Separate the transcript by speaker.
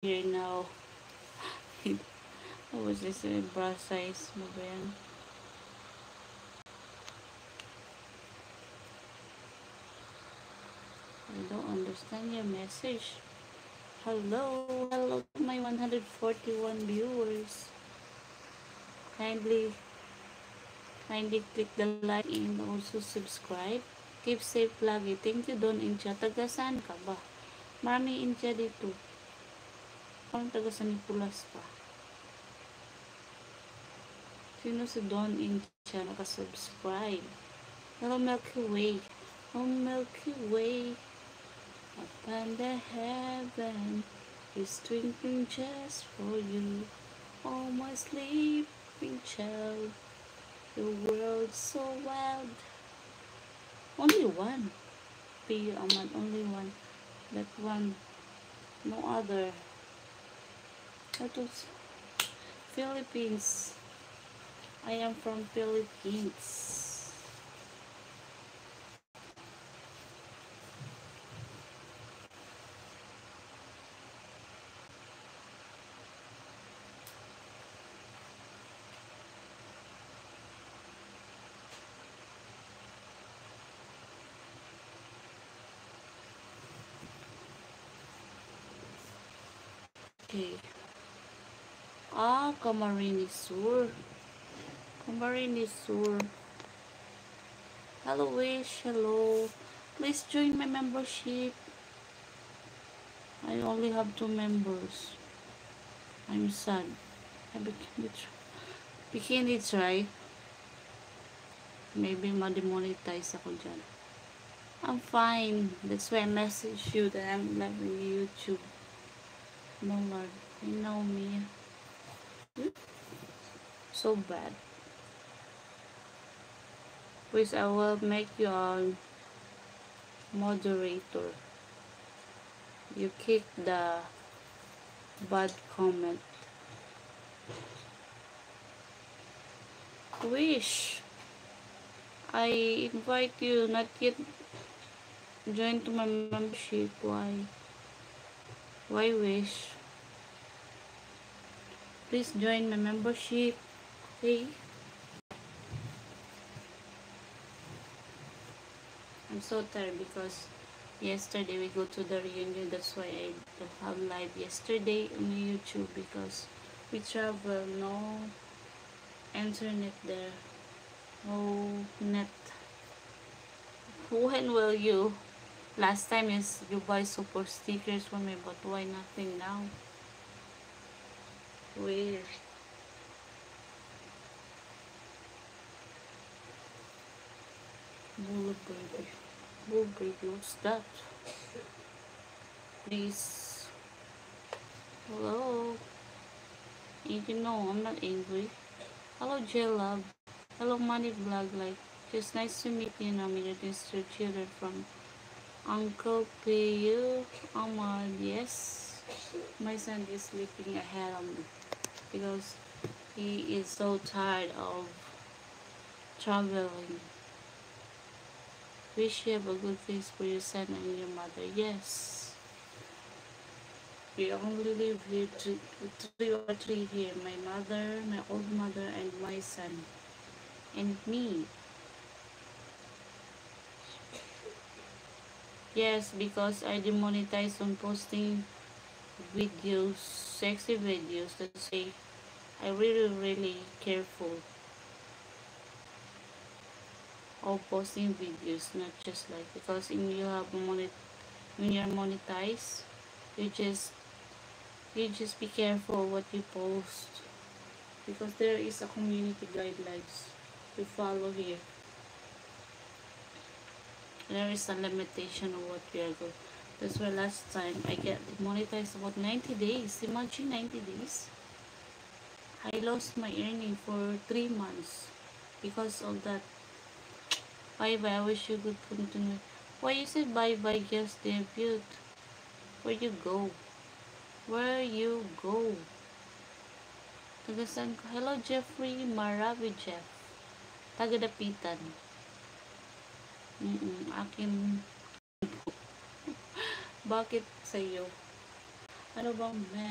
Speaker 1: here now. What was this? Bra size mo ba yan? I don't understand your message. Hello to my 141 viewers. Kindly, kindly click the like and also subscribe. Keep safe lagi. Thank you, Don Incha. Taga saan ka ba? Maraming Incha dito. Parang taga Sanipulas pa. Sino si Don Incha nakasubscribe? Hello, Milky Way. Oh, Milky Way. Up under heaven is twinkling just for you. Oh, my sleeping child. The world's so wild. Only one. P. Ahmad, only one. That one. No other. That was Philippines. I am from Philippines. Okay. Camarines Sur. Camarines Sur. Hello, Wish. Hello. Please join my membership. I only have 2 members. I'm sad. I bikini try. Maybe ma-demonetize ako dyan. I'm fine. That's why I message you that I'm live in YouTube. No, Lord. You know me. So bad. Please, I will make you a moderator. You kick the bad comment. Wish. I invite you, not yet join to my membership. Why? Why, Wish? Please join my membership. Okay? I'm so tired because yesterday we go to the reunion. That's why I don't have live yesterday on YouTube because we travel. No internet there. No net. When will you? Last time is you buy super stickers for me, but why nothing now? Weird. Bull baby. Bull baby, what's that? Please. Hello. You know I'm not angry. Hello, J-Love. Hello, Money Vlog. Like, just nice to meet you. Mr. Children from Uncle Piyu. Ahmad, yes. My son is sleeping ahead of me because he is so tired of traveling. Wish you have a good things for your son and your mother. Yes. We only live here three here. My mother, my old mother, and my son. And me. Yes, because I demonetize on posting videos, sexy videos. That's why I really careful of posting videos, not just like because in you have when you're monetized, you just be careful what you post because there is a community guidelines to follow here. There is a limitation of what we are going. That's why last time I get monetized about 90 days. Imagine 90 days. I lost my earning for 3 months because of that. Bye bye. I wish you good continue. Why you said bye bye just debut? Where you go? Where you go? Tagasan ko. Hello Jeffrey Maravi Jeff. Taga-dapitan. Akin. Bakit sa'yo? Ano bang mess?